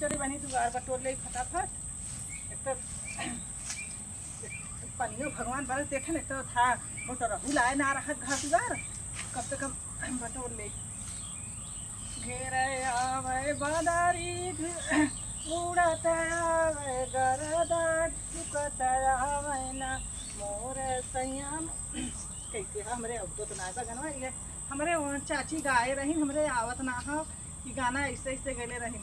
चली बनी दुआर बटोर ले फटाफट। एक तो पनियो भगवान बरस देखे एक तो था तो रहू लाए ना रखत घर दुआर कम से कम बटोर ले। घेरे आवे बदारी उड़त आवे गरदा चुकत आवे ना मोरे सैया कैसे हमरे अब तो ना बगनवा ये हमरे चाची गाए रही हमरे आवत ना हो कि गाना ऐसे ऐसे गले रही।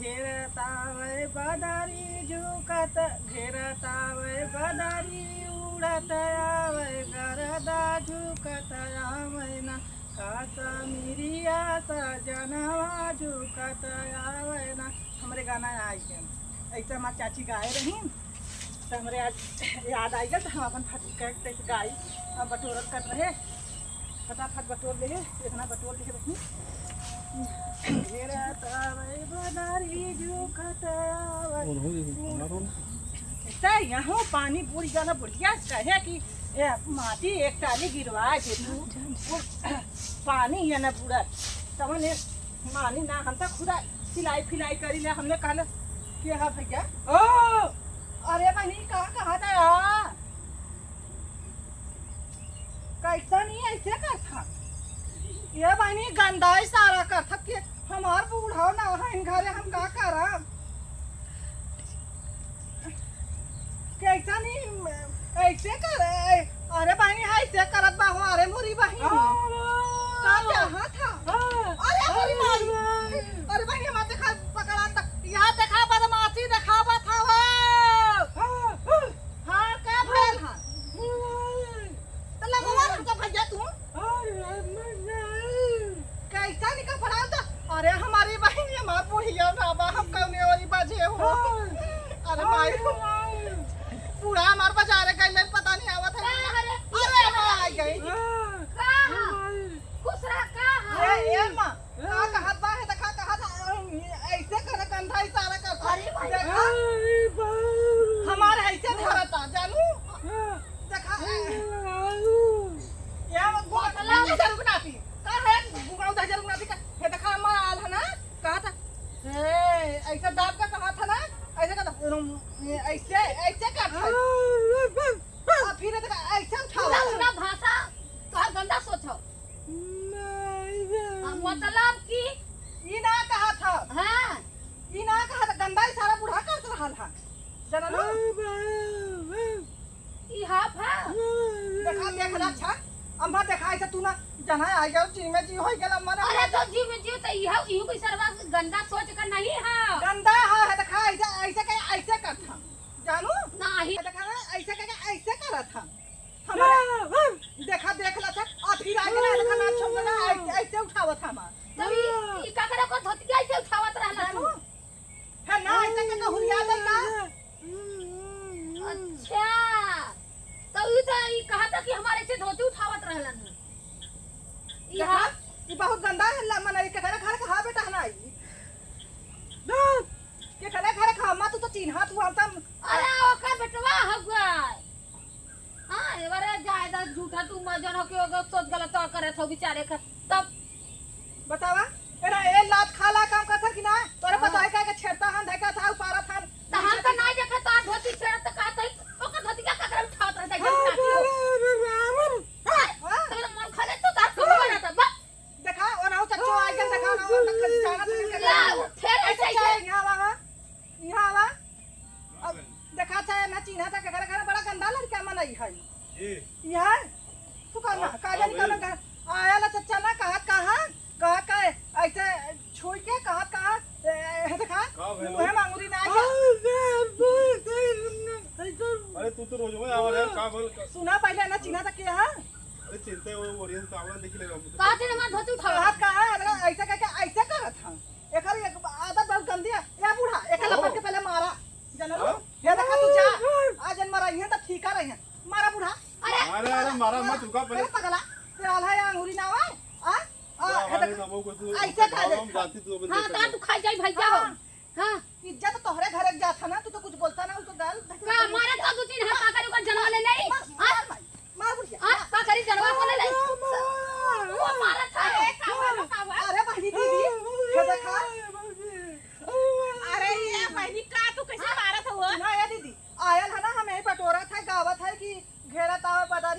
घेरतावे बदारी झुकत घेरतावे बदारी उड़त आवे गरदा झुकत आवे ना काश्मीरिया सजनवा झुकत आवे ना हमरे गाना आई गए ऐसे हमार चाची गाए रही तो हमरे आज याद आई गया तो हम अपन फट गाई अब बटोरत कर रहे फटाफट बटोर ले इतना बटोर ले रही। यहाँ पानी पूरी ज्यादा बढ़िया कहे कि माटी एक टाली गिरवा दे तू पानी है ना पूरा समझ मानी ना हम तो खुदा सिलाई फिलाई करी ले हमने कहा क्या है भैया ओ अरे बहनी कहा था यार कैसा नहीं ऐसे कर था ये बहनी गंदाई सारा कर था कि हमार बूढ़ा ना है घरे हम का करब कैसा नहीं ऐसे कर अरे बहनी ऐसे करत बा हो अरे मोरी बहनी का कहा था अरे मोरी मारी अरे बहनी हम देखा पकड़ा तक यहाँ देखा बदमाशी दिखावा था वो हाँ का भेल हां तो लगवा हमको भैया तू कैसा निकल पड़ा था अरे हमारी बहन हमार बुढ़िया बाबा हम कौने वाली बाजे हो अरे भाई पूरा हमार बाजार गई पता नहीं आवत है अरे आ गई खुश रह का ये मां का कहत बा है देखा कहत ऐसे करे कंधा इशारा कर अरे भाई हमार ऐसे धरता जानू देखा या बोतला जरूर बनाती का है गुगाऊ दा जरूर बनाती का हे देखा हमार आल है ना कहा था ए ऐसा दाब का कहा था ना ऐसे का ऐसे ऐसे कर अब फिर देखा ऐसे उठा ना भाषा तोहर गंदा सोचो मतलब कि ई ना कहा था हां ई ना कहा था गंदा ही सारा बुढ़ा करत रहल है जनलो ई हाफ है देखा देख ला अच्छा अम्मा देखा ऐसा तू ना जना आ गया जी में जी हो गेला मन अरे तो जी में जी तो इहा इहु कोई सरवा गंदा सोच कर नहीं है गंदा है देखा ऐसे ऐसे कहे ऐसे कर था जानू नहीं देखा ऐसे कहे ऐसे करत था हमारा देखा देख ला था आ फिर आ गया देखा ना छोड़ ना ऐसे उठावत था मां तब ई का करे को धोती ऐसे उठावत रहला जानू है ना ऐसे कहे हुरिया दे का अच्छा तो ई कहा था कि हमारे से धोती उठावत रहलन यहां ये बहुत गंदा है मन के घर घर कहां बेटा ना आई के घर खा मा तू तो चिन्हा तू हम तम अरे ओकर बेटवा हो गए हां एबारे ज्यादा झूठा तू मजन हो के ओगो सोच गलत तो करे थो बेचारे का तब बतावा एरा ए लात खाला काम करत कि ना तोरे पता है का छेड़ता हन धका था उपारा था त हम त नहीं देखा तो धोती छेड़ त का तई ओकर धोती का ककरा उठावत रहता है तो मन खले तो दांत को बना था बस देखा और आओ चच्चो आ गया देखा ना और तक जाना तो फिर ऐसे यहां आवा अब देखा था ना चिन्हा था घर घर बड़ा गंदा लड़का मनई है यहां तू का जानी का आया ला चच्चा ना कहा ऐसे छोड़ के कहा देखा मुंह मांगुरी ना अरे तू तो रोज में आवाज है का बोल सुना पहले ना चिन्हा था क्या है अरे चिंता वो ओरियंस का आवाज देख लेगा का दिन हमार धोती उठावत कहा ऐसा ऐसे करत था एकर एक आदत बहुत गंदी है या बूढ़ा एकला पट के पहले मारा जनलो ये देखा तू जा आज मारा ये तो ठीक है रही मारा बूढ़ा अरे मारा मत रुका पहले पगला तेरा है अंगूरी ना है ऐसे खा ले जाती तू अपन हां ता तू खा जाई भैया हो हां इज्जत तोहरे घरे जात था ना तू तो कुछ बोलता ना उसको गाल का मारे तो दो तीन हाथ का जनवा ले नहीं मार बुढ़िया हां का करी जनवा को ले ले वो मारा था अरे बहनी दीदी ये देखा अरे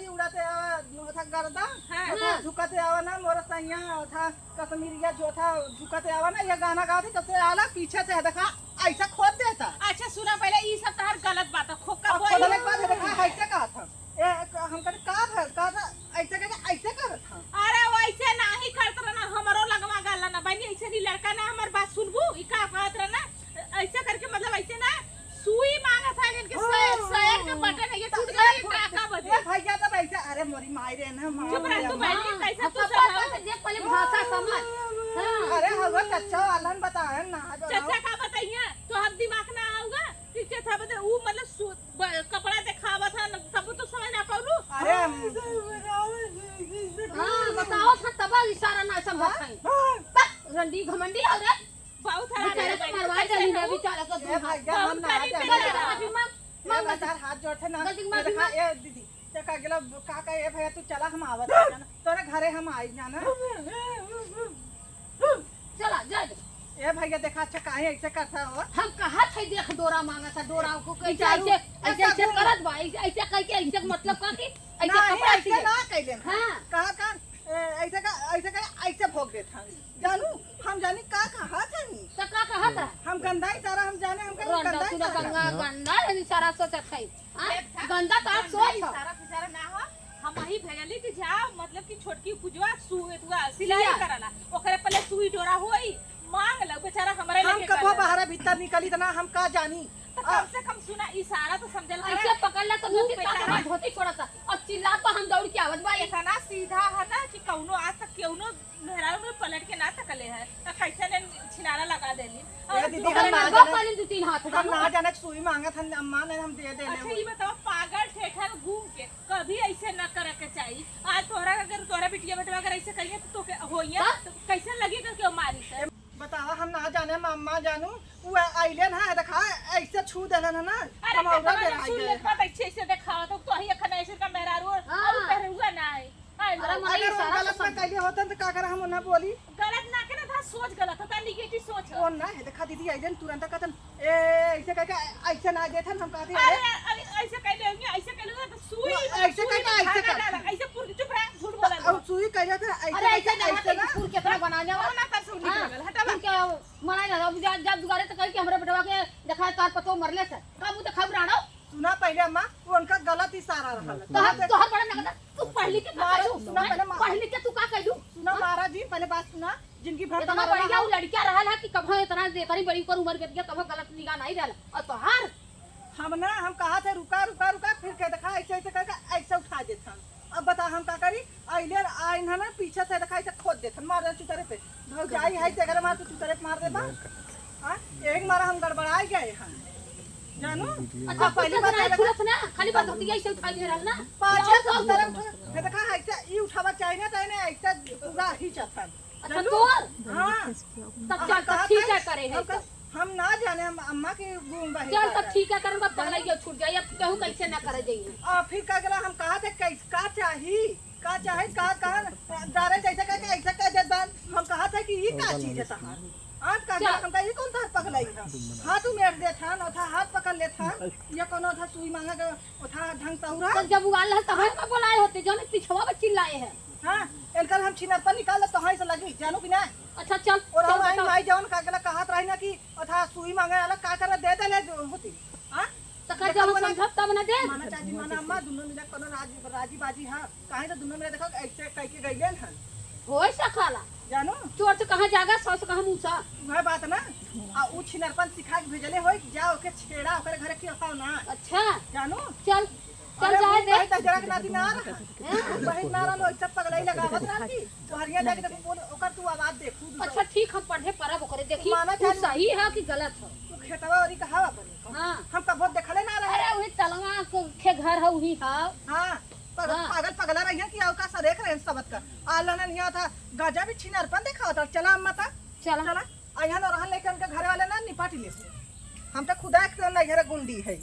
बदारी उड़ाते आवा था गर्दा हाँ। था झुकाते आवा ना मोर सैया था कश्मीरिया जो था झुकाते आवा ना ये गाना गाते तब से आला पीछे से देखा ऐसा खोद देता अच्छा सुना पहले ई सब तहर गलत बात है खोका अब बोल खोदने के बाद देखा ऐसे कहा था हम कहते का था ऐसे करके ऐसे कर था अरे वैसे नहीं करत रहना हमरो लगवा गाला ना बनी ऐसे नहीं लड़का ना हमर बात सुनबू ई का कहत रहना ऐसे करके मतलब ऐसे ना सुई मांगा था इनके शहर के बटन है ये टूट गई टाका बदे भैया तो ऐसे अरे मोरी माई रे ना चुप रह तू बहनी कैसा तू सब देख पहले भाषा समझ अरे हवा कच्चा वालन बताए ना चाचा का बताइए तो हम दिमाग ना आऊगा कि क्या था बता वो मतलब कपड़ा दिखावा था तब तो समझ ना पाऊलू अरे हां बताओ था तब इशारा ना सब बताई रंडी घमंडी हो रे बहुत है बेचारे को मरवा डाली ना बेचारा को ये भैया हम ना अभी मैं बता हाथ जोड़ते ना गलती माफी देखा ए दीदी ते का गेलो का ए भैया तू चला हम आवत है ना तोरे घरे हम आई जाना चला जा ए भैया देखा अच्छा काहे ऐसे करता हो हम कहा थे देख डोरा मांगा था डोरा को कैसे ऐसे करत बा ऐसे कह के ऐसे मतलब का कि ऐसे कपड़ा ऐसे ना कैले हां का ऐसे भोग देता जानू हम जानी का कहा था नी तो का कहा था हम गंदा ही सारा हम जाने हम गंदा सुना गंगा गंदा है सारा सोचत है गंदा तो आप सोच सारा बेचारा ना हो हम ही भेजली कि जाओ मतलब कि छोटकी पूजवा सिलाई कराला ओकरे पहले सुई डोरा होई मांग लो बेचारा हमरा हम लेके कबो बाहर भीतर निकली तना हम का जानी तो कम से कम सुना इशारा तो समझल ऐसे पकड़ ला तो धोती छोड़ता और चिल्ला तो हम दौड़ के आवत बा इतना सीधा है ना कि कौनो आज तक केउनो मेहरारू में पलट के ना तकले है तो कैसे ने छिनारा लगा देली ये दीदी हम ना दो जाने पानी दो तीन हाथ हम ना जाने सुई मांगा था अम्मा ने हम दे अच्छा देले ये बताओ पागल ठेठर घूम के कभी ऐसे न करे के चाहिए आज तोरा अगर तोरा बिटिया बेटवा अगर ऐसे कहिए तो होइए तो कैसे लगेगा कि मारी से बतावा हम ना जाने हम अम्मा जानू वो आइले ना देखा ऐसे छू देलन है ना अरे हम औरत कमाल आई सुन गए ले पता अच्छे से दिखावा तो ही अखन ऐसे का मेहरारू और पहले हुआ ना है अरे अगर वो गलत में कैले होतन तो का कर हम ना बोली गलत ना करे था सोच गलत होता निगेटिव सोच है वो ना है देखा दीदी आइले तुरंत कहतन ए ऐसे कह के ऐसे ना देथन हम कहते अरे अरे ऐसे कहले होंगे ऐसे कहले तो सुई ऐसे कहले ऐसे कर ऐसे पूरी चुप रह झूठ बोला और सुई कहले था अरे ऐसे ऐसे ऐसे ना पूर कितना बनाने वाला ना कर सुन निकल हटा पूर के मनाई ना अब जब दुगारे तो कह के हमरे बेटवा के देखा तार पतो मरले से काबू तो खबराणो सुना पहले अम्मा वो उनका गलत इशारा रहल तो हर बड़ा नगदा तू पढ़ली के का मारो, कहू सुना पहले पढ़ली के तू का कहू सुना महाराज जी पहले बात सुना जिनकी भर इतना बढ़िया वो लड़कियां रहल है कि कभो इतना इतनी बड़ी कर उम्र के दिया कभो गलत निगाह नहीं रहल और तोहार हम ना हम कहा थे रुका रुका रुका फिर के देखा ऐसे ऐसे करके ऐसे उठा देथन अब बता हम का करी आइले आइन है ना पीछे से देखा ऐसे खोद देथन मार दे चुतरे पे भौजाई है तेरे मार तो चुतरे पे मार दे बा हां एक मारा हम गड़बड़ाई गए हैं जानू अच्छा पहली बात है छुलत ना खाली बात होती है ऐसे उठा दे रहल ना पाछे से तरफ है देखा ऐसे ई उठावा चाहिए ना तने ऐसे पूरा ही चथन अच्छा तोर हां तब चल ठीक है करे है हम ना जाने हम अम्मा के गुम बही चल तब ठीक है करन बा पहले ये छूट जाए अब कहूं कैसे ना करे जाइए और फिर का गला हम कहा थे कैस का चाहिए का दारे जैसे कह के ऐसा कह दे बात हम कहा था कि ये का चीज है तहार आज का हम का ये कौन था पगलाई है हाथ उमेर दे था न था हाथ पकड़ ले था ये कोनो था सुई मांगा के उठा ढंग से उड़ा तो जब उगाल है तो हम का बोलाए होते जो पिछवा में चिल्लाए हैं हां इनकर हम छिनर पर निकाल तो हां से लगी जानू कि ना अच्छा चल और हम आई माई जौन का गला कहत रही ना कि उठा सुई मांगे वाला का कर दे दे ले होती हां तो का जब समझब तब ना दे माना चाची माना अम्मा दोनों मिला कोनो राजी बाजी हां काहे तो दोनों मिला देखो ऐसे कह के गइले हन होय सखाला जानू चोर से कहां जागा सौ से कहां मूसा वह बात ना आ उ छिनरपन सिखा के भेजले होई जाओ के छेड़ा ओकर घर के खाओ ना अच्छा जानू चल चल जाए दे भाई तजरा के नाती ना भाई नारा लो सब पगलाई लगावत रहती तो हरिया जाके देखो बोल ओकर तू आवाज देखू अच्छा ठीक हम पढ़े परब ओकरे देखी माना तू सही है कि गलत है तू खेतवा औरी कहावा बने हां हम कबो देखले ना रहे अरे वही तलवा के घर है वही हां हां पागल पगला रही है कि आओ का सरेख रहे सबत का आला ना नहीं था गाजा भी छिनरपन देखा था चला अम्मा ता चल चला आया ना रहन लेके उनके घर वाले ना निपाटी ले से हम तो खुदा के ना घर गुंडी है